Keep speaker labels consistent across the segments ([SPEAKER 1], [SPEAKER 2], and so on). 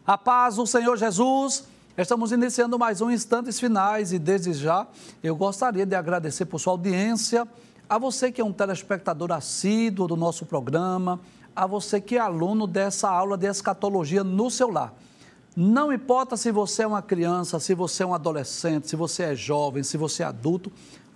[SPEAKER 1] A paz do Senhor Jesus. Estamos iniciando mais um Instantes Finais e desde já eu gostaria de agradecer por sua audiência, a você que é um telespectador assíduo do nosso programa, a você que é aluno dessa aula de escatologia no seu lar. Não importa se você é uma criança, se você é um adolescente, se você é jovem, se você é adulto,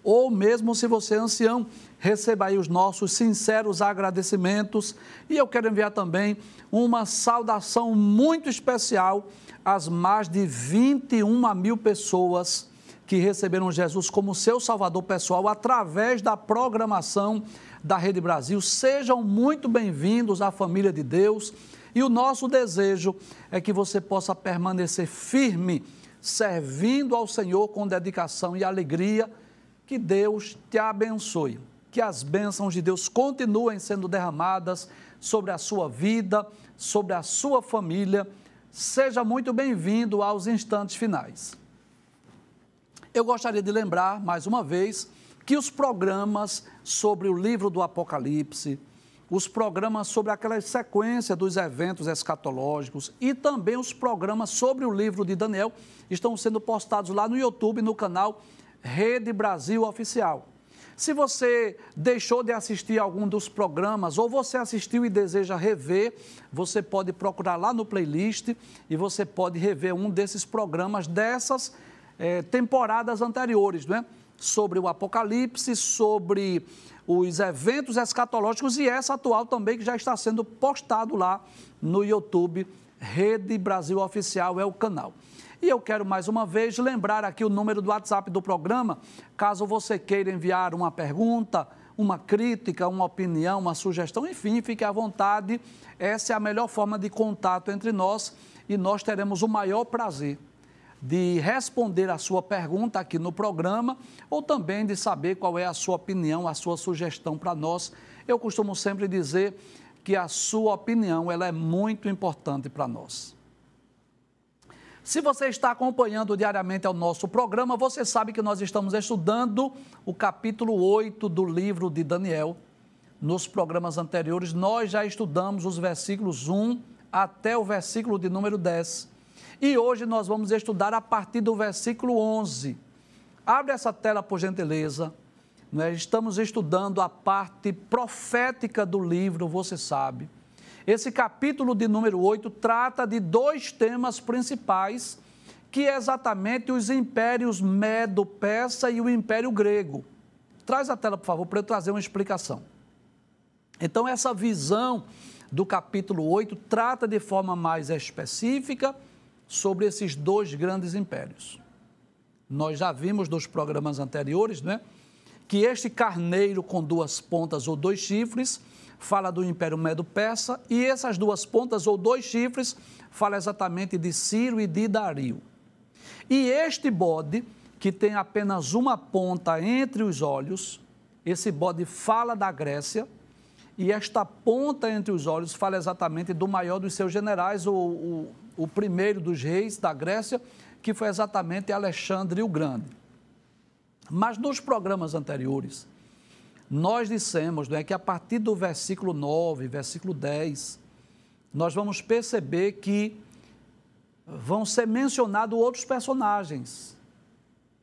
[SPEAKER 1] ou mesmo se você é ancião, receba aí os nossos sinceros agradecimentos. E eu quero enviar também uma saudação muito especial às mais de 21 mil pessoas que receberam Jesus como seu salvador pessoal através da programação da Rede Brasil. Sejam muito bem-vindos à família de Deus e o nosso desejo é que você possa permanecer firme, servindo ao Senhor com dedicação e alegria. Que Deus te abençoe, que as bênçãos de Deus continuem sendo derramadas sobre a sua vida, sobre a sua família. Seja muito bem-vindo aos Instantes Finais. Eu gostaria de lembrar, mais uma vez, que os programas sobre o livro do Apocalipse, os programas sobre aquela sequência dos eventos escatológicos e também os programas sobre o livro de Daniel estão sendo postados lá no YouTube, no canal Rede Brasil Oficial. Se você deixou de assistir algum dos programas ou você assistiu e deseja rever, você pode procurar lá no playlist e você pode rever um desses programas dessas temporadas anteriores, né? Sobre o Apocalipse, sobre os eventos escatológicos e essa atual também que já está sendo postado lá no YouTube. Rede Brasil Oficial é o canal. E eu quero mais uma vez lembrar aqui o número do WhatsApp do programa, caso você queira enviar uma pergunta, uma crítica, uma opinião, uma sugestão, enfim, fique à vontade. Essa é a melhor forma de contato entre nós e nós teremos o maior prazer de responder a sua pergunta aqui no programa ou também de saber qual é a sua opinião, a sua sugestão para nós. Eu costumo sempre dizer que a sua opinião ela é muito importante para nós. Se você está acompanhando diariamente o nosso programa, você sabe que nós estamos estudando o capítulo 8 do livro de Daniel. Nos programas anteriores, nós já estudamos os versículos 1 até o versículo de número 10. E hoje nós vamos estudar a partir do versículo 11. Abre essa tela, por gentileza. Estamos estudando a parte profética do livro, você sabe. Esse capítulo de número 8 trata de dois temas principais, que é exatamente os impérios Medo-Persa e o Império Grego. Traz a tela, por favor, para eu trazer uma explicação. Então, essa visão do capítulo 8 trata de forma mais específica sobre esses dois grandes impérios. Nós já vimos nos programas anteriores, né, que este carneiro com duas pontas ou dois chifres fala do Império Medo-Persa e essas duas pontas ou dois chifres fala exatamente de Ciro e de Dario. E este bode, que tem apenas uma ponta entre os olhos, esse bode fala da Grécia e esta ponta entre os olhos fala exatamente do maior dos seus generais, o primeiro dos reis da Grécia, que foi exatamente Alexandre o Grande. Mas nos programas anteriores, nós dissemos, né, que a partir do versículo 9, versículo 10, nós vamos perceber que vão ser mencionados outros personagens.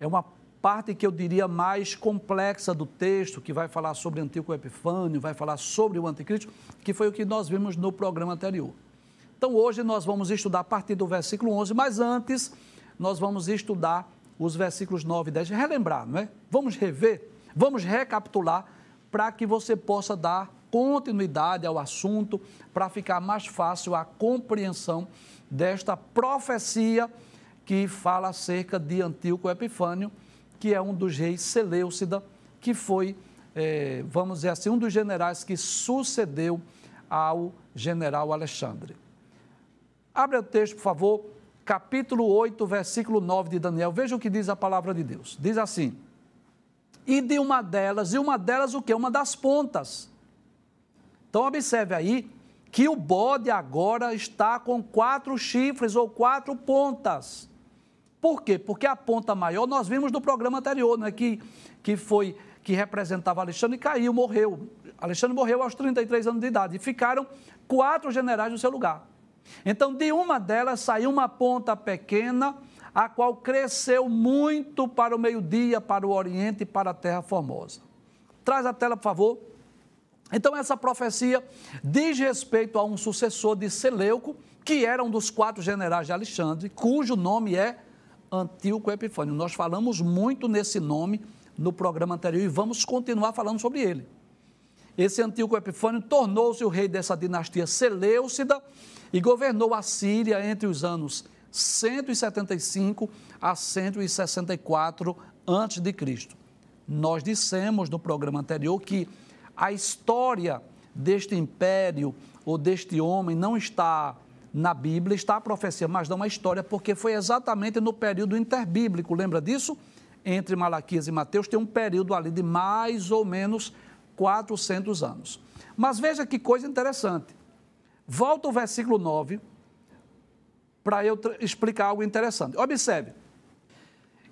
[SPEAKER 1] É uma parte que eu diria mais complexa do texto, que vai falar sobre Antíoco Epifânio, vai falar sobre o Anticristo, que foi o que nós vimos no programa anterior. Então, hoje nós vamos estudar a partir do versículo 11, mas antes nós vamos estudar os versículos 9 e 10, relembrar, não é? Vamos rever, vamos recapitular, para que você possa dar continuidade ao assunto, para ficar mais fácil a compreensão desta profecia que fala acerca de Antíoco Epifânio, que é um dos reis Seleucida, que foi, vamos dizer assim, um dos generais que sucedeu ao general Alexandre. Abre o texto, por favor, capítulo 8, versículo 9 de Daniel. Veja o que diz a palavra de Deus. Diz assim: e de uma delas o quê? Uma das pontas. Então, observe aí que o bode agora está com 4 chifres ou 4 pontas. Por quê? Porque a ponta maior, nós vimos no programa anterior, né, que representava Alexandre e caiu, morreu. Alexandre morreu aos 33 anos de idade e ficaram 4 generais no seu lugar. Então, de uma delas saiu uma ponta pequena, a qual cresceu muito para o meio-dia, para o oriente e para a terra formosa. Traz a tela, por favor. Então, essa profecia diz respeito a um sucessor de Seleuco, que era um dos 4 generais de Alexandre, cujo nome é Antíoco Epifânio. Nós falamos muito nesse nome no programa anterior e vamos continuar falando sobre ele. Esse Antíoco Epifânio tornou-se o rei dessa dinastia seleucida e governou a Síria entre os anos 175 a 164 a.C. Nós dissemos no programa anterior que a história deste império ou deste homem não está na Bíblia, está a profecia, mas não a história, porque foi exatamente no período interbíblico, lembra disso? Entre Malaquias e Mateus tem um período ali de mais ou menos 400 anos. Mas veja que coisa interessante. Volta o versículo 9 para eu explicar algo interessante. Observe.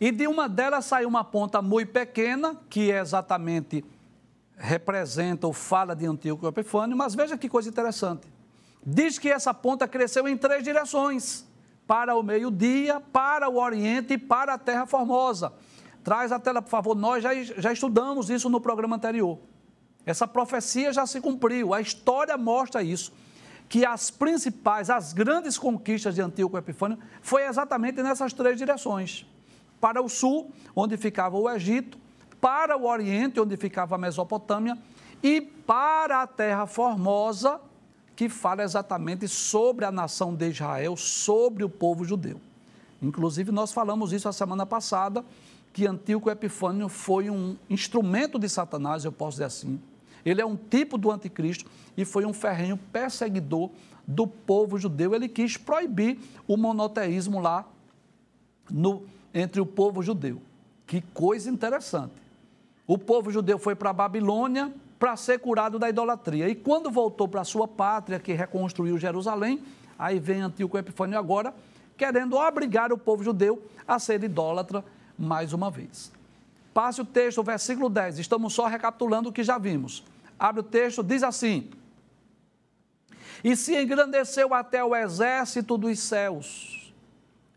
[SPEAKER 1] E de uma delas saiu uma ponta muito pequena, que é exatamente representa ou fala de Antíoco Epifânio, mas veja que coisa interessante. Diz que essa ponta cresceu em 3 direções, para o meio-dia, para o oriente e para a terra formosa. Traz a tela, por favor, nós já estudamos isso no programa anterior. Essa profecia já se cumpriu, a história mostra isso, que as principais, as grandes conquistas de Antíoco Epifânio foi exatamente nessas 3 direções. Para o sul, onde ficava o Egito, para o oriente, onde ficava a Mesopotâmia, e para a terra formosa, que fala exatamente sobre a nação de Israel, sobre o povo judeu. Inclusive, nós falamos isso a semana passada, que Antíoco Epifânio foi um instrumento de Satanás, eu posso dizer assim. Ele é um tipo do anticristo e foi um ferrenho perseguidor do povo judeu. Ele quis proibir o monoteísmo lá entre o povo judeu. Que coisa interessante. O povo judeu foi para a Babilônia para ser curado da idolatria. E quando voltou para a sua pátria, que reconstruiu Jerusalém, aí vem Antíoco Epifânio agora, querendo obrigar o povo judeu a ser idólatra mais uma vez. Passe o texto, o versículo 10. Estamos só recapitulando o que já vimos. Abre o texto, diz assim: e se engrandeceu até o exército dos céus,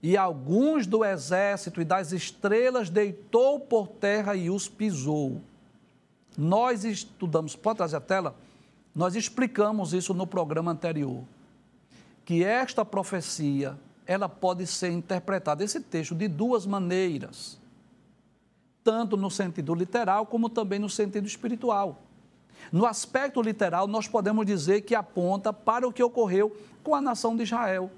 [SPEAKER 1] e alguns do exército e das estrelas deitou por terra e os pisou. Nós estudamos, pode trazer a tela? Nós explicamos isso no programa anterior, que esta profecia, ela pode ser interpretada, esse texto, de 2 maneiras, tanto no sentido literal, como também no sentido espiritual. No aspecto literal, nós podemos dizer que aponta para o que ocorreu com a nação de Israel,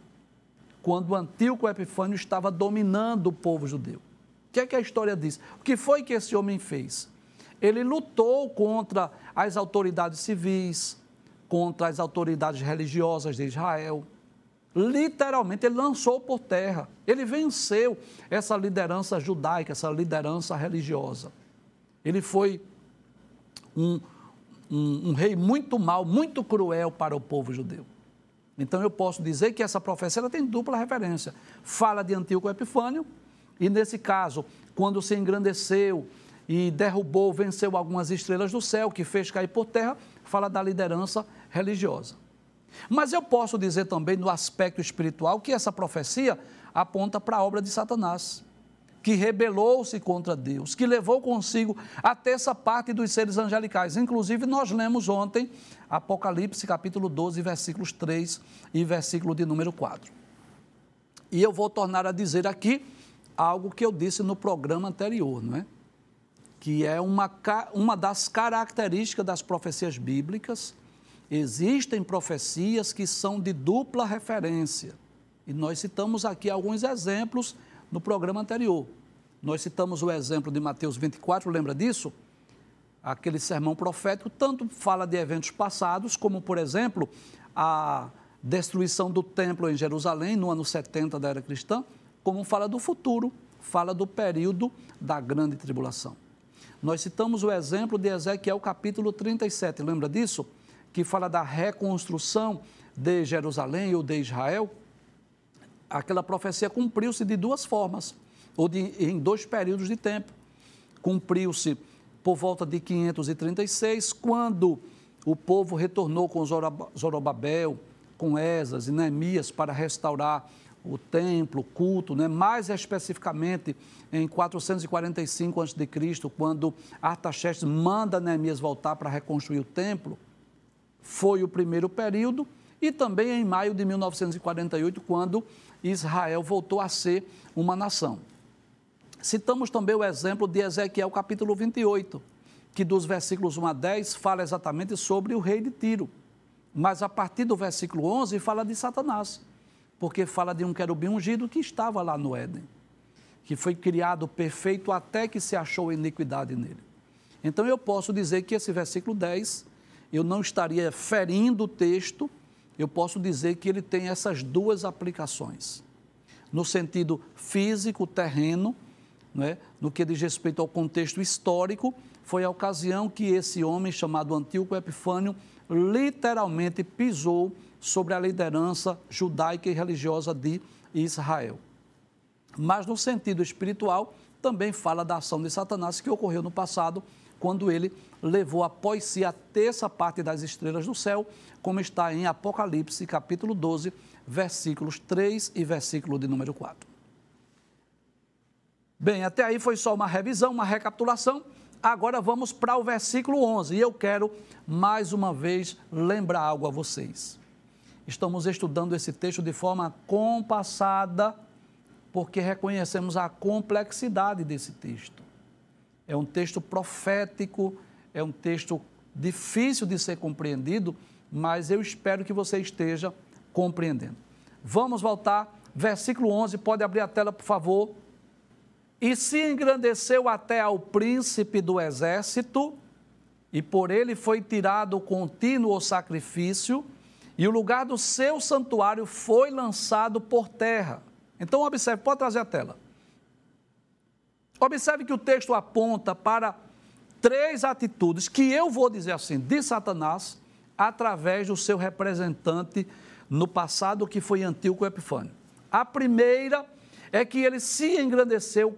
[SPEAKER 1] quando Antíoco Epifânio estava dominando o povo judeu. O que é que a história diz? O que foi que esse homem fez? Ele lutou contra as autoridades civis, contra as autoridades religiosas de Israel. Literalmente, ele lançou por terra. Ele venceu essa liderança judaica, essa liderança religiosa. Ele foi um rei muito mau, muito cruel para o povo judeu. Então, eu posso dizer que essa profecia ela tem dupla referência. Fala de Antíoco Epifânio e, nesse caso, quando se engrandeceu e derrubou, venceu algumas estrelas do céu, que fez cair por terra, fala da liderança religiosa. Mas eu posso dizer também, no aspecto espiritual, que essa profecia aponta para a obra de Satanás, que rebelou-se contra Deus, que levou consigo a terça parte dos seres angelicais. Inclusive, nós lemos ontem Apocalipse, capítulo 12, versículos 3 e versículo de número 4. E eu vou tornar a dizer aqui algo que eu disse no programa anterior, não é? Que é uma das características das profecias bíblicas. Existem profecias que são de dupla referência. E nós citamos aqui alguns exemplos no programa anterior. Nós citamos o exemplo de Mateus 24, lembra disso? Aquele sermão profético tanto fala de eventos passados, como, por exemplo, a destruição do templo em Jerusalém, no ano 70 da era cristã, como fala do futuro, fala do período da grande tribulação. Nós citamos o exemplo de Ezequiel, capítulo 37, lembra disso? Que fala da reconstrução de Jerusalém ou de Israel. Aquela profecia cumpriu-se de 2 formas, ou em 2 períodos de tempo. Cumpriu-se por volta de 536, quando o povo retornou com Zorobabel, com Esdras e Neemias para restaurar o templo, o culto, né? Mais especificamente em 445 a.C., quando Artaxerxes manda Neemias voltar para reconstruir o templo, foi o primeiro período, e também em maio de 1948, quando Israel voltou a ser uma nação. Citamos também o exemplo de Ezequiel capítulo 28, que dos versículos 1 a 10 fala exatamente sobre o rei de Tiro, mas a partir do versículo 11 fala de Satanás, porque fala de um querubim ungido que estava lá no Éden, que foi criado perfeito até que se achou iniquidade nele. Então eu posso dizer que esse versículo 10, eu não estaria ferindo o texto, eu posso dizer que ele tem essas duas aplicações. No sentido físico, terreno, né, no que diz respeito ao contexto histórico, foi a ocasião que esse homem chamado Antíoco Epifânio literalmente pisou sobre a liderança judaica e religiosa de Israel. Mas no sentido espiritual, também fala da ação de Satanás que ocorreu no passado, quando ele levou após si a terça parte das estrelas do céu, como está em Apocalipse, capítulo 12, versículos 3 e versículo de número 4. Bem, até aí foi só uma revisão, uma recapitulação. Agora vamos para o versículo 11, e eu quero, mais uma vez, lembrar algo a vocês. Estamos estudando esse texto de forma compassada, porque reconhecemos a complexidade desse texto. É um texto profético, é um texto difícil de ser compreendido, mas eu espero que você esteja compreendendo. Vamos voltar, versículo 11, pode abrir a tela, por favor. E se engrandeceu até ao príncipe do exército, e por ele foi tirado o contínuo sacrifício, e o lugar do seu santuário foi lançado por terra. Então, observe, pode trazer a tela. Observe que o texto aponta para três atitudes que eu vou dizer assim, de Satanás, através do seu representante no passado, que foi Antíoco Epifânio. A primeira é que ele se engrandeceu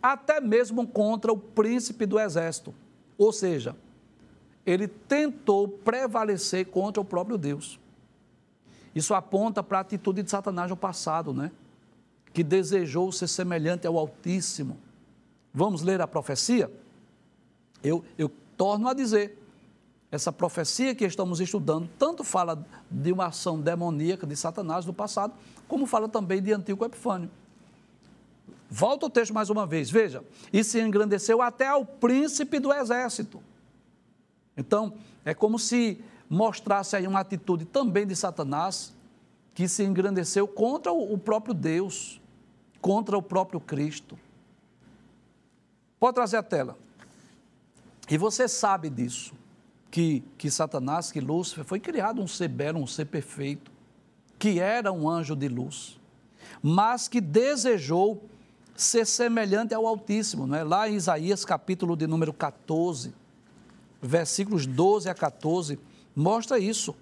[SPEAKER 1] até mesmo contra o príncipe do exército. Ou seja, ele tentou prevalecer contra o próprio Deus. Isso aponta para a atitude de Satanás no passado, né? Que desejou ser semelhante ao Altíssimo. Vamos ler a profecia? Eu torno a dizer, essa profecia que estamos estudando, tanto fala de uma ação demoníaca de Satanás no passado, como fala também de Antíoco Epifânio. Volta o texto mais uma vez, veja. E se engrandeceu até ao príncipe do exército. Então, é como se mostrasse aí uma atitude também de Satanás, que se engrandeceu contra o próprio Deus, contra o próprio Cristo. Pode trazer a tela. E você sabe disso, que Satanás, que Lúcifer, foi criado um ser belo, um ser perfeito, que era um anjo de luz, mas que desejou ser semelhante ao Altíssimo, não é? Lá em Isaías, capítulo de número 14, versículos 12 a 14, mostra isso.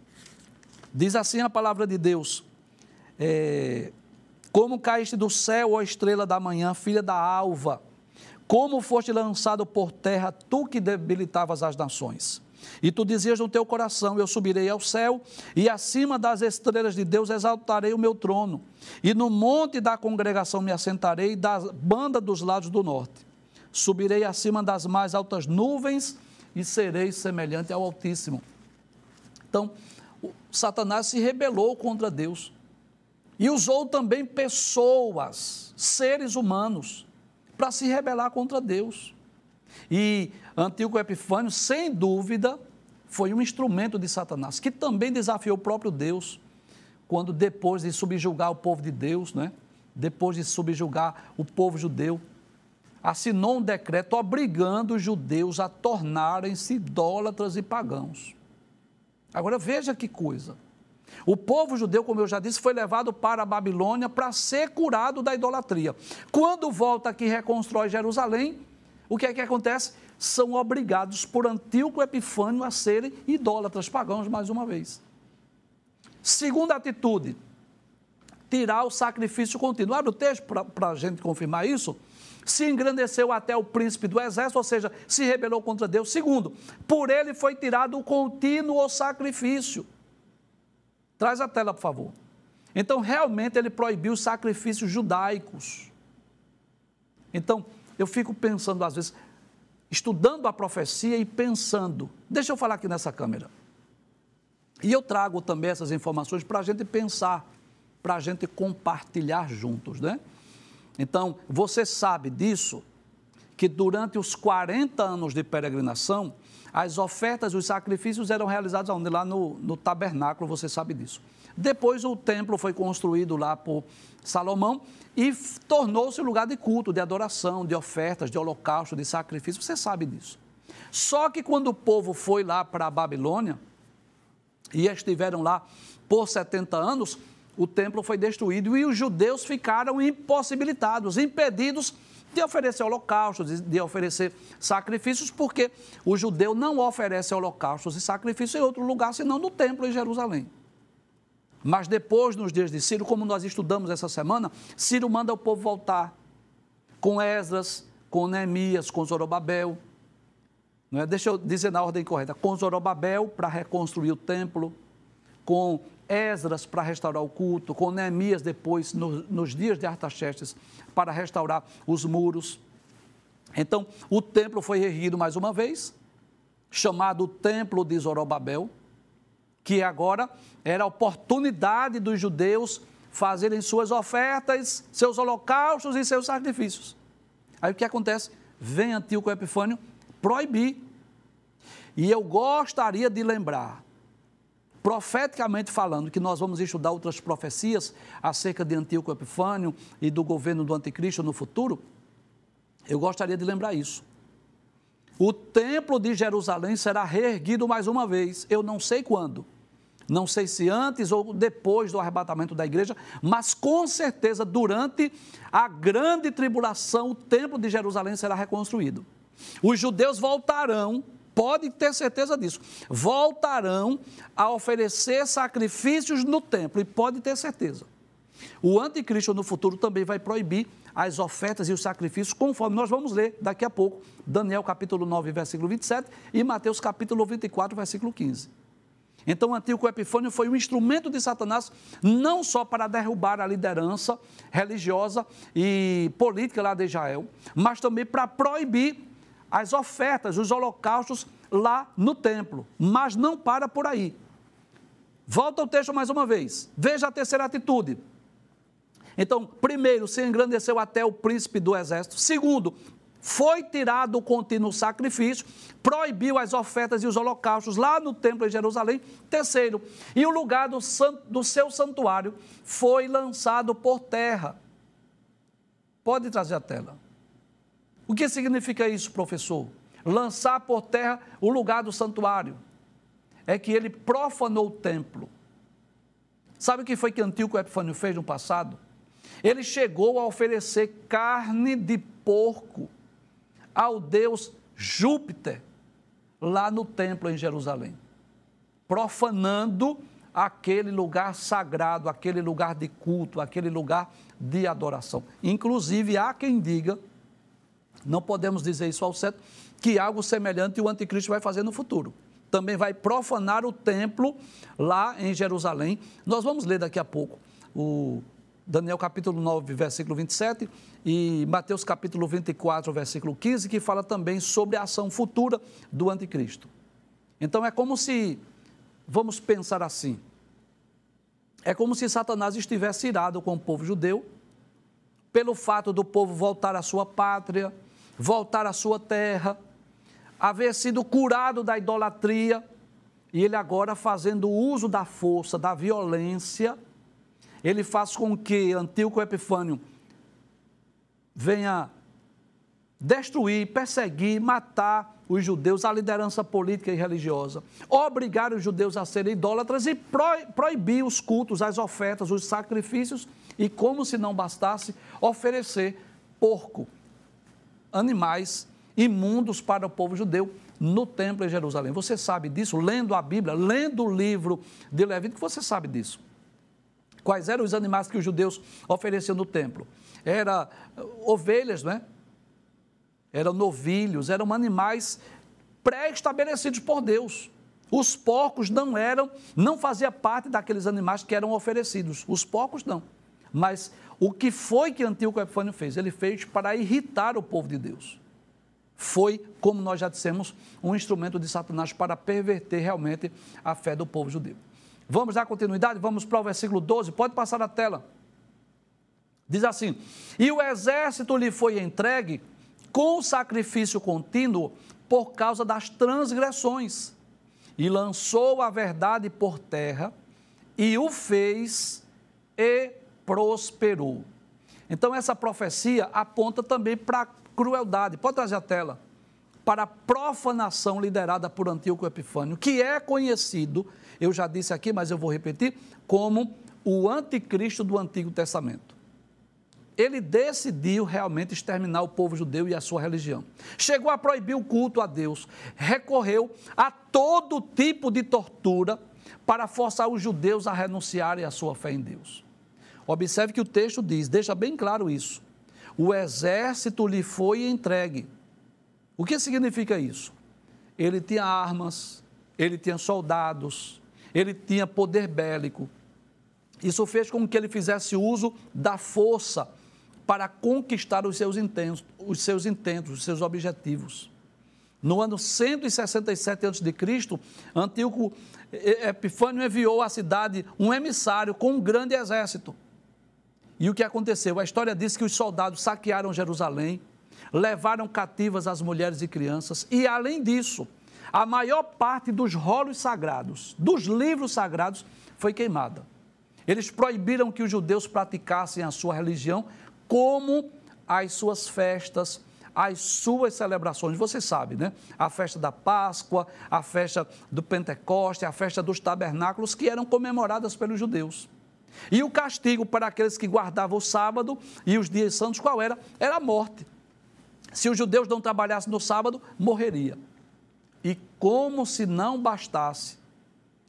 [SPEAKER 1] Diz assim a palavra de Deus: como caíste do céu, ó estrela da manhã, filha da alva, como foste lançado por terra, tu que debilitavas as nações. E tu dizias no teu coração: eu subirei ao céu, e acima das estrelas de Deus exaltarei o meu trono. E no monte da congregação me assentarei, da banda dos lados do norte. Subirei acima das mais altas nuvens, e serei semelhante ao Altíssimo. Então, Satanás se rebelou contra Deus. E usou também pessoas, seres humanos, para se rebelar contra Deus. E Antíoco Epifânio, sem dúvida, foi um instrumento de Satanás, que também desafiou o próprio Deus, quando depois de subjugar o povo de Deus, né? Depois de subjugar o povo judeu, assinou um decreto obrigando os judeus a tornarem-se idólatras e pagãos. Agora veja que coisa. O povo judeu, como eu já disse, foi levado para a Babilônia para ser curado da idolatria. Quando volta aqui e reconstrói Jerusalém, o que é que acontece? São obrigados por Antíoco Epifânio a serem idólatras pagãos mais uma vez. Segunda atitude, tirar o sacrifício contínuo. Abre o texto para a gente confirmar isso. Se engrandeceu até o príncipe do exército, ou seja, se rebelou contra Deus. Segundo, por ele foi tirado o contínuo sacrifício. Traz a tela, por favor. Então, realmente, ele proibiu os sacrifícios judaicos. Então, eu fico pensando, às vezes, estudando a profecia e pensando, deixa eu falar aqui nessa câmera. E eu trago também essas informações para a gente pensar, para a gente compartilhar juntos, né? Então, você sabe disso, que durante os 40 anos de peregrinação, as ofertas e os sacrifícios eram realizados onde? Lá no tabernáculo, você sabe disso. Depois o templo foi construído lá por Salomão e tornou-se lugar de culto, de adoração, de ofertas, de holocausto, de sacrifício, você sabe disso. Só que quando o povo foi lá para a Babilônia e estiveram lá por 70 anos, o templo foi destruído e os judeus ficaram impossibilitados, impedidos de oferecer holocaustos, de oferecer sacrifícios, porque o judeu não oferece holocaustos e sacrifícios em outro lugar, senão no templo em Jerusalém. Mas depois, nos dias de Ciro, como nós estudamos essa semana, Ciro manda o povo voltar com Esdras, com Neemias, com Zorobabel. Não é? Deixa eu dizer na ordem correta, com Zorobabel para reconstruir o templo, com Esdras para restaurar o culto, com Neemias depois, nos dias de Artaxerxes, para restaurar os muros. Então, o templo foi erguido mais uma vez, chamado Templo de Zorobabel, que agora era a oportunidade dos judeus fazerem suas ofertas, seus holocaustos e seus sacrifícios. Aí o que acontece? Vem Antíoco Epifânio proibir. E eu gostaria de lembrar, profeticamente falando, que nós vamos estudar outras profecias acerca de Antíoco Epifânio e do governo do anticristo no futuro, eu gostaria de lembrar isso. O templo de Jerusalém será reerguido mais uma vez, eu não sei quando, não sei se antes ou depois do arrebatamento da igreja, mas com certeza durante a grande tribulação o templo de Jerusalém será reconstruído. Os judeus voltarão, pode ter certeza disso, voltarão a oferecer sacrifícios no templo, e pode ter certeza. O anticristo no futuro também vai proibir as ofertas e os sacrifícios, conforme nós vamos ler daqui a pouco, Daniel capítulo 9, versículo 27 e Mateus capítulo 24, versículo 15. Então, Antíoco Epifânio foi um instrumento de Satanás, não só para derrubar a liderança religiosa e política lá de Israel, mas também para proibir as ofertas, os holocaustos lá no templo. Mas não para por aí. Volta ao texto mais uma vez. Veja a terceira atitude. Então, primeiro, se engrandeceu até o príncipe do exército. Segundo, foi tirado o contínuo sacrifício, proibiu as ofertas e os holocaustos lá no templo em Jerusalém. Terceiro, e o lugar do seu santuário foi lançado por terra. Pode trazer a tela. O que significa isso, professor? Lançar por terra o lugar do santuário. É que ele profanou o templo. Sabe o que foi que Antíoco Epifânio fez no passado? Ele chegou a oferecer carne de porco ao deus Júpiter, lá no templo em Jerusalém, profanando aquele lugar sagrado, aquele lugar de culto, aquele lugar de adoração. Inclusive, há quem diga, não podemos dizer isso ao certo, que algo semelhante o anticristo vai fazer no futuro. Também vai profanar o templo lá em Jerusalém. Nós vamos ler daqui a pouco o Daniel capítulo 9, versículo 27 e Mateus capítulo 24, versículo 15, que fala também sobre a ação futura do anticristo. Então é como se, vamos pensar assim, é como se Satanás estivesse irado com o povo judeu, pelo fato do povo voltar à sua pátria, voltar à sua terra, haver sido curado da idolatria, e ele agora fazendo uso da força, da violência, ele faz com que Antíoco Epifânio venha destruir, perseguir, matar os judeus, a liderança política e religiosa, obrigar os judeus a serem idólatras e proibir os cultos, as ofertas, os sacrifícios e, como se não bastasse, oferecer porco, animais imundos para o povo judeu no templo em Jerusalém. Você sabe disso, lendo a Bíblia, lendo o livro de Levítico, você sabe disso. Quais eram os animais que os judeus ofereciam no templo? Eram ovelhas, não é? Eram novilhos, eram animais pré-estabelecidos por Deus. Os porcos não fazia parte daqueles animais que eram oferecidos. Os porcos não. Mas o que foi que Antíoco Epifânio fez? Ele fez para irritar o povo de Deus. Foi, como nós já dissemos, um instrumento de Satanás para perverter realmente a fé do povo judeu. Vamos dar continuidade? Vamos para o versículo 12. Pode passar na tela. Diz assim: e o exército lhe foi entregue com sacrifício contínuo por causa das transgressões, e lançou a verdade por terra, e o fez e prosperou. Então essa profecia aponta também para a crueldade, pode trazer a tela, para a profanação liderada por Antíoco Epifânio, que é conhecido, eu já disse aqui, mas eu vou repetir, como o anticristo do Antigo Testamento. Ele decidiu realmente exterminar o povo judeu e a sua religião. Chegou a proibir o culto a Deus, recorreu a todo tipo de tortura para forçar os judeus a renunciarem à sua fé em Deus. Observe que o texto diz, deixa bem claro isso, o exército lhe foi entregue. O que significa isso? Ele tinha armas, ele tinha soldados, ele tinha poder bélico. Isso fez com que ele fizesse uso da força para conquistar os seus intentos, os seus objetivos. No ano 167 a.C., Antíoco Epifânio enviou à cidade um emissário com um grande exército. E o que aconteceu? A história diz que os soldados saquearam Jerusalém, levaram cativas as mulheres e crianças, e além disso, a maior parte dos rolos sagrados, dos livros sagrados, foi queimada. Eles proibiram que os judeus praticassem a sua religião, como as suas festas, as suas celebrações. Você sabe, né? A festa da Páscoa, a festa do Pentecoste, a festa dos tabernáculos, que eram comemoradas pelos judeus. E o castigo para aqueles que guardavam o sábado e os dias santos, qual era? Era a morte. Se os judeus não trabalhassem no sábado, morreria. E como se não bastasse,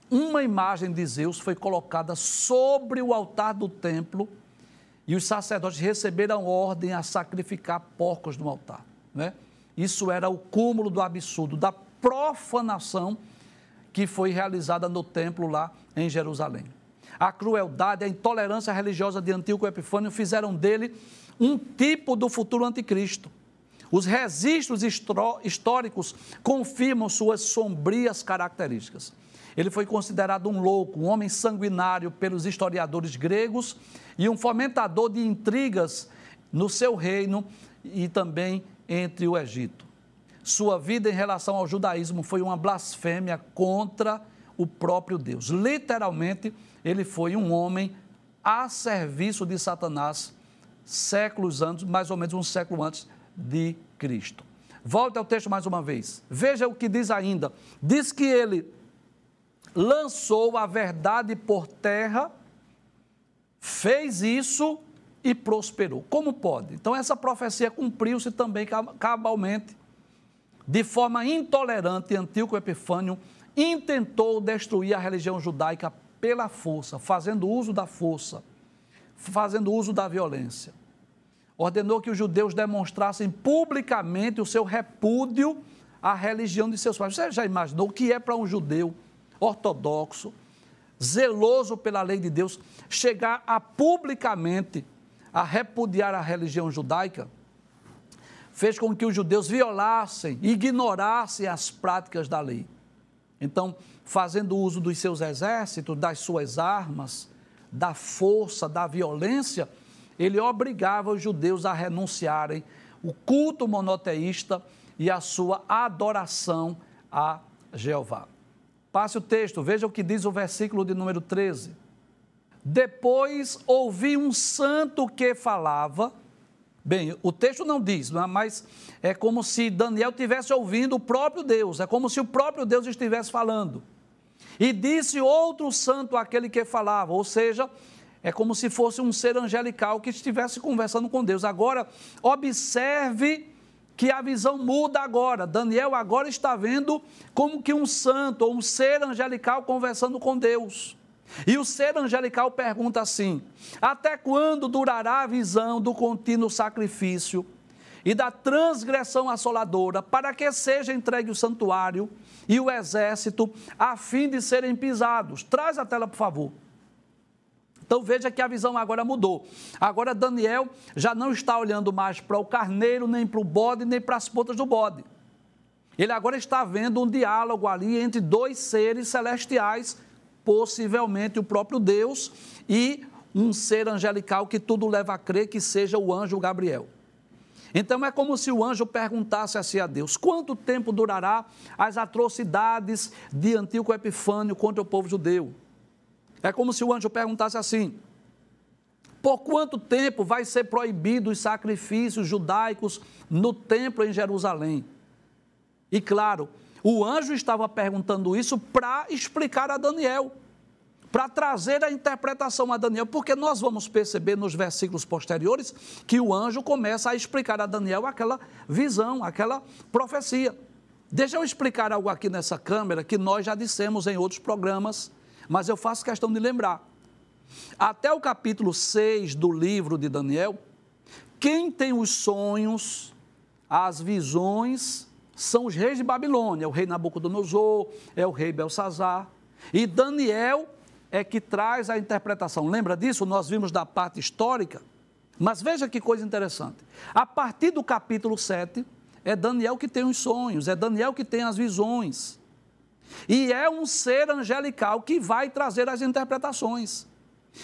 [SPEAKER 1] uma imagem de Zeus foi colocada sobre o altar do templo e os sacerdotes receberam ordem a sacrificar porcos no altar, né? Isso era o cúmulo do absurdo, da profanação que foi realizada no templo lá em Jerusalém. A crueldade, a intolerância religiosa de Antíoco Epifânio fizeram dele um tipo do futuro anticristo. Os registros históricos confirmam suas sombrias características. Ele foi considerado um louco, um homem sanguinário pelos historiadores gregos e um fomentador de intrigas no seu reino e também entre o Egito. Sua vida em relação ao judaísmo foi uma blasfêmia contra o próprio Deus. Literalmente, ele foi um homem a serviço de Satanás, séculos antes, mais ou menos um século antes de Cristo. Volte ao texto mais uma vez. Veja o que diz ainda. Diz que ele lançou a verdade por terra, fez isso e prosperou. Como pode? Então essa profecia cumpriu-se também cabalmente. De forma intolerante, Antíoco Epifânio intentou destruir a religião judaica pela força, fazendo uso da força, fazendo uso da violência. Ordenou que os judeus demonstrassem publicamente o seu repúdio à religião de seus pais. Você já imaginou o que é para um judeu ortodoxo, zeloso pela lei de Deus, chegar a publicamente a repudiar a religião judaica? Fez com que os judeus violassem, ignorassem as práticas da lei. Então, fazendo uso dos seus exércitos, das suas armas, da força, da violência, ele obrigava os judeus a renunciarem o culto monoteísta e a sua adoração a Jeová. Passe o texto, veja o que diz o versículo de número 13. Depois ouvi um santo que falava. Bem, o texto não diz, mas é como se Daniel estivesse ouvindo o próprio Deus, é como se o próprio Deus estivesse falando. E disse outro santo àquele que falava, ou seja, é como se fosse um ser angelical que estivesse conversando com Deus. Agora, observe que a visão muda agora. Daniel agora está vendo como que um santo ou um ser angelical conversando com Deus. E o ser angelical pergunta assim: até quando durará a visão do contínuo sacrifício e da transgressão assoladora, para que seja entregue o santuário e o exército, a fim de serem pisados. Traz a tela, por favor. Então veja que a visão agora mudou. Agora Daniel já não está olhando mais para o carneiro, nem para o bode, nem para as pontas do bode. Ele agora está vendo um diálogo ali entre dois seres celestiais, possivelmente o próprio Deus e um ser angelical que tudo leva a crer que seja o anjo Gabriel. Então é como se o anjo perguntasse assim a Deus: quanto tempo durará as atrocidades de Antíoco Epifânio contra o povo judeu? É como se o anjo perguntasse assim: por quanto tempo vai ser proibido os sacrifícios judaicos no templo em Jerusalém? E claro, o anjo estava perguntando isso para explicar a Daniel, para trazer a interpretação a Daniel, porque nós vamos perceber nos versículos posteriores que o anjo começa a explicar a Daniel aquela visão, aquela profecia. Deixa eu explicar algo aqui nessa câmera que nós já dissemos em outros programas, mas eu faço questão de lembrar. Até o capítulo 6 do livro de Daniel, quem tem os sonhos, as visões, são os reis de Babilônia, o rei Nabucodonosor, é o rei Belsazar, e Daniel é que traz a interpretação. Lembra disso? Nós vimos da parte histórica, mas veja que coisa interessante. A partir do capítulo 7, é Daniel que tem os sonhos, é Daniel que tem as visões, e é um ser angelical que vai trazer as interpretações.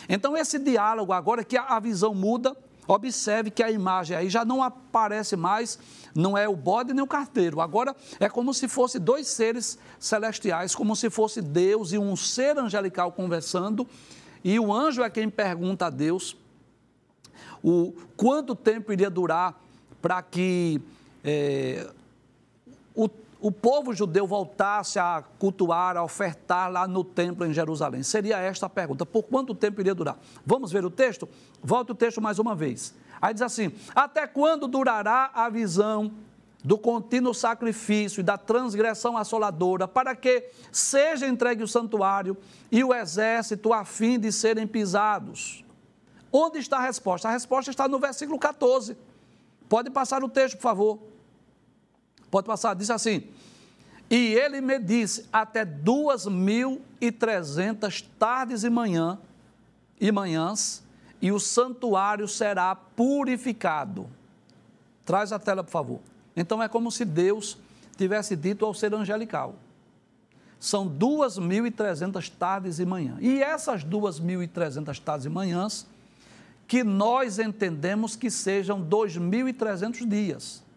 [SPEAKER 1] Então esse diálogo agora que a visão muda, observe que a imagem aí já não aparece mais, não é o bode nem o carneiro, agora é como se fosse dois seres celestiais, como se fosse Deus e um ser angelical conversando, e o anjo é quem pergunta a Deus quanto tempo iria durar para que o povo judeu voltasse a cultuar, a ofertar lá no templo em Jerusalém. Seria esta a pergunta: por quanto tempo iria durar? Vamos ver o texto? Volta o texto mais uma vez. Aí diz assim: até quando durará a visão do contínuo sacrifício e da transgressão assoladora, para que seja entregue o santuário e o exército a fim de serem pisados? Onde está a resposta? A resposta está no versículo 14. Pode passar o texto, por favor. Pode passar, diz assim: e ele me disse, até 2.300 tardes e manhãs, e o santuário será purificado. Traz a tela, por favor. Então é como se Deus tivesse dito ao ser angelical: são 2.300 tardes e manhãs. E essas 2.300 tardes e manhãs, que nós entendemos que sejam 2.300 dias.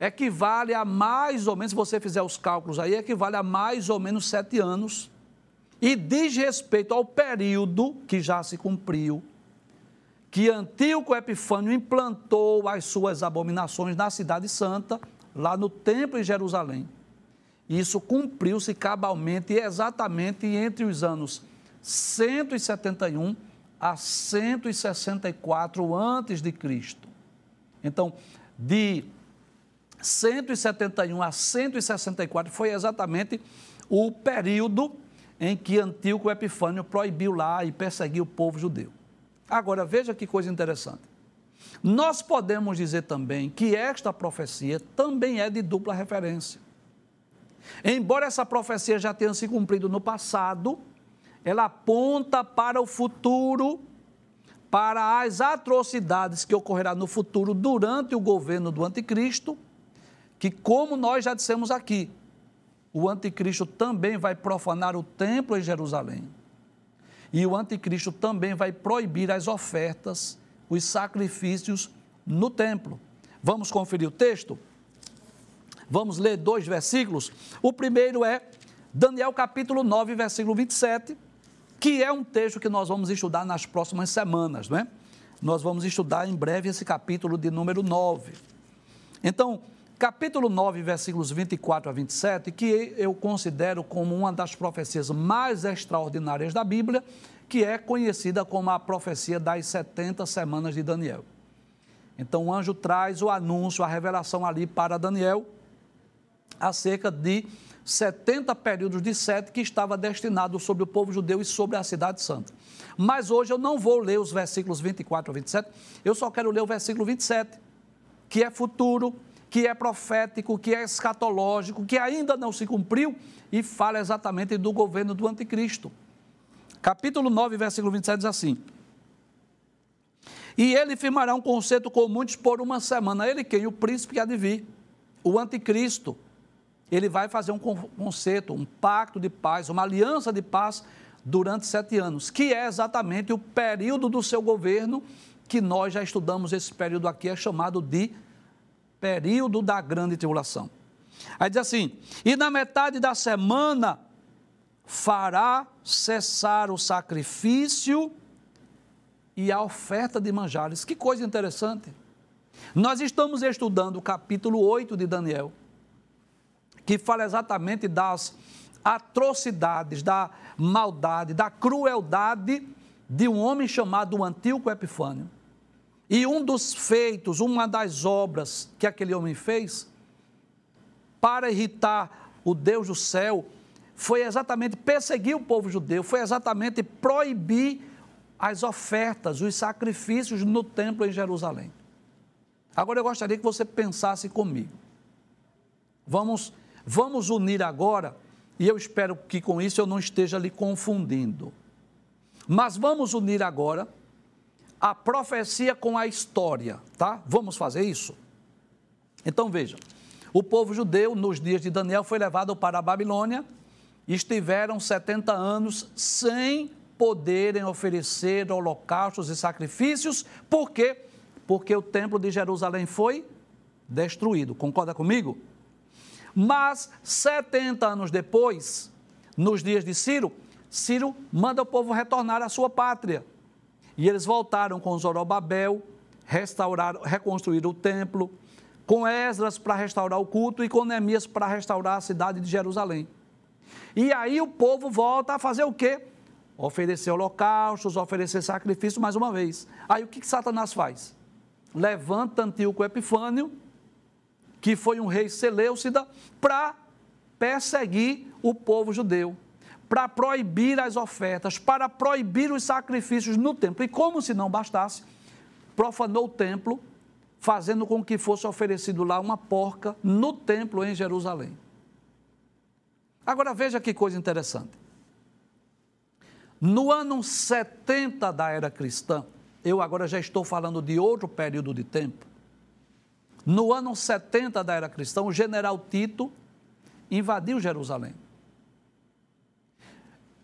[SPEAKER 1] Equivale a mais ou menos, se você fizer os cálculos aí, equivale a mais ou menos 7 anos, e diz respeito ao período que já se cumpriu, que Antíoco Epifânio implantou as suas abominações na cidade santa, lá no templo em Jerusalém. Isso cumpriu-se cabalmente e exatamente entre os anos 171 a 164 a.C. Então, de 171 a 164 foi exatamente o período em que Antíoco Epifânio proibiu lá e perseguiu o povo judeu. Agora, veja que coisa interessante. Nós podemos dizer também que esta profecia também é de dupla referência. Embora essa profecia já tenha se cumprido no passado, ela aponta para o futuro, para as atrocidades que ocorrerá no futuro durante o governo do anticristo, que, como nós já dissemos aqui, o anticristo também vai profanar o templo em Jerusalém. E o anticristo também vai proibir as ofertas, os sacrifícios no templo. Vamos conferir o texto? Vamos ler 2 versículos. O primeiro é Daniel capítulo 9, versículo 27, que é um texto que nós vamos estudar nas próximas semanas, não é? Nós vamos estudar em breve esse capítulo de número 9. Então, capítulo 9, versículos 24 a 27, que eu considero como uma das profecias mais extraordinárias da Bíblia, que é conhecida como a profecia das 70 semanas de Daniel. Então, o anjo traz o anúncio, a revelação ali para Daniel, acerca de 70 períodos de 7 que estava destinado sobre o povo judeu e sobre a cidade santa. Mas hoje eu não vou ler os versículos 24 a 27, eu só quero ler o versículo 27, que é futuro, que é profético, que é escatológico, que ainda não se cumpriu e fala exatamente do governo do anticristo. Capítulo 9, versículo 27 diz assim: e ele firmará um concerto com muitos por uma semana. Ele quem? O príncipe que há de vir, o anticristo. Ele vai fazer um concerto, um pacto de paz, uma aliança de paz durante 7 anos, que é exatamente o período do seu governo, que nós já estudamos. Esse período aqui é chamado de período da grande tribulação. Aí diz assim: e na metade da semana fará cessar o sacrifício e a oferta de manjares. Que coisa interessante. Nós estamos estudando o capítulo 8 de Daniel, que fala exatamente das atrocidades, da maldade, da crueldade de um homem chamado Antíoco Epifânio. E um dos feitos, uma das obras que aquele homem fez para irritar o Deus do céu, foi exatamente perseguir o povo judeu, foi exatamente proibir as ofertas, os sacrifícios no templo em Jerusalém. Agora eu gostaria que você pensasse comigo. Vamos unir agora, e eu espero que com isso eu não esteja lhe confundindo. Mas vamos unir agora a profecia com a história, tá? Vamos fazer isso? Então veja, o povo judeu nos dias de Daniel foi levado para a Babilônia, estiveram 70 anos sem poderem oferecer holocaustos e sacrifícios. Por quê? Porque o templo de Jerusalém foi destruído, concorda comigo? Mas 70 anos depois, nos dias de Ciro, Ciro manda o povo retornar à sua pátria. E eles voltaram com Zorobabel, reconstruíram o templo, com Esdras para restaurar o culto e com Neemias para restaurar a cidade de Jerusalém. E aí o povo volta a fazer o quê? Oferecer holocaustos, oferecer sacrifícios mais uma vez. Aí o que Satanás faz? Levanta Antíoco Epifânio, que foi um rei seleucida, para perseguir o povo judeu, para proibir as ofertas, para proibir os sacrifícios no templo. E como se não bastasse, profanou o templo, fazendo com que fosse oferecido lá uma porca no templo em Jerusalém. Agora veja que coisa interessante. No ano 70 da era cristã, eu agora já estou falando de outro período de tempo. No ano 70 da era cristã, o general Tito invadiu Jerusalém.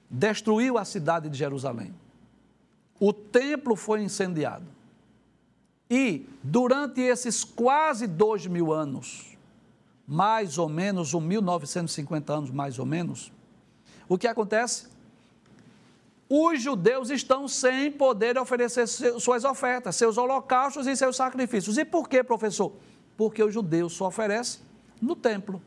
[SPEAKER 1] Destruiu a cidade de Jerusalém. O templo foi incendiado. E, durante esses quase 2000 anos, mais ou menos, 1950 anos mais ou menos, o que acontece? Os judeus estão sem poder oferecer suas ofertas, seus holocaustos e seus sacrifícios. E por quê, professor? Porque os judeus só oferecem no templo.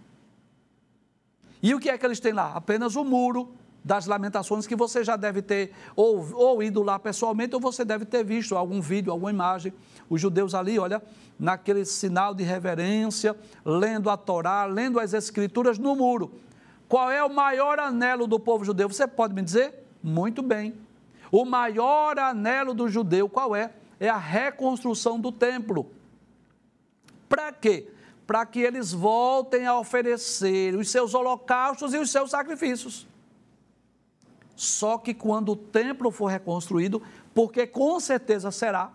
[SPEAKER 1] E o que é que eles têm lá? Apenas o muro das lamentações, que você já deve ter ou ido lá pessoalmente, ou você deve ter visto algum vídeo, alguma imagem. Os judeus ali, olha, naquele sinal de reverência, lendo a Torá, lendo as Escrituras no muro. Qual é o maior anelo do povo judeu? Você pode me dizer? Muito bem. O maior anelo do judeu, qual é? É a reconstrução do templo. Para quê? Para que eles voltem a oferecer os seus holocaustos e os seus sacrifícios. Só que quando o templo for reconstruído, porque com certeza será,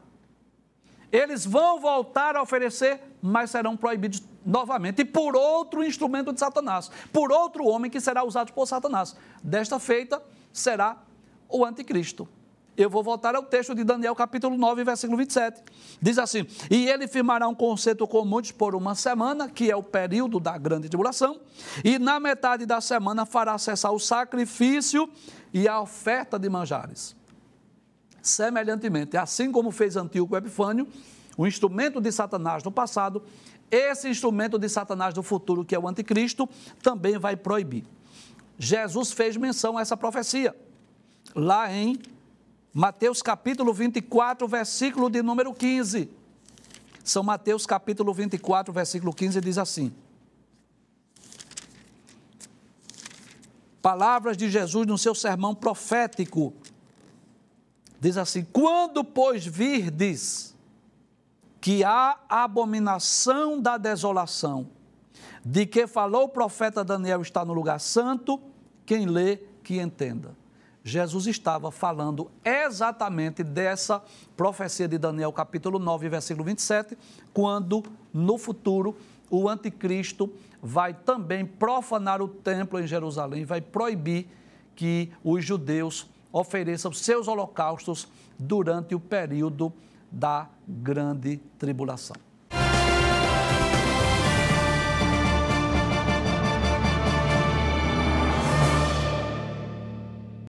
[SPEAKER 1] eles vão voltar a oferecer, mas serão proibidos novamente, e por outro instrumento de Satanás, por outro homem que será usado por Satanás. Desta feita, será o anticristo. Eu vou voltar ao texto de Daniel, capítulo 9, versículo 27. Diz assim: e ele firmará um concerto com muitos por uma semana, que é o período da grande tribulação, e na metade da semana fará cessar o sacrifício e a oferta de manjares. Semelhantemente, assim como fez Antíoco Epifânio, o instrumento de Satanás no passado, esse instrumento de Satanás do futuro, que é o anticristo, também vai proibir. Jesus fez menção a essa profecia, lá em Mateus capítulo 24, versículo de número 15. São Mateus capítulo 24, versículo 15, diz assim: Palavras de Jesus no seu sermão profético. Diz assim: quando, pois, virdes que a abominação da desolação, de que falou o profeta Daniel, está no lugar santo, quem lê, que entenda. Jesus estava falando exatamente dessa profecia de Daniel, capítulo 9, versículo 27, quando, no futuro, o anticristo vai também profanar o templo em Jerusalém, vai proibir que os judeus ofereçam seus holocaustos durante o período da grande tribulação.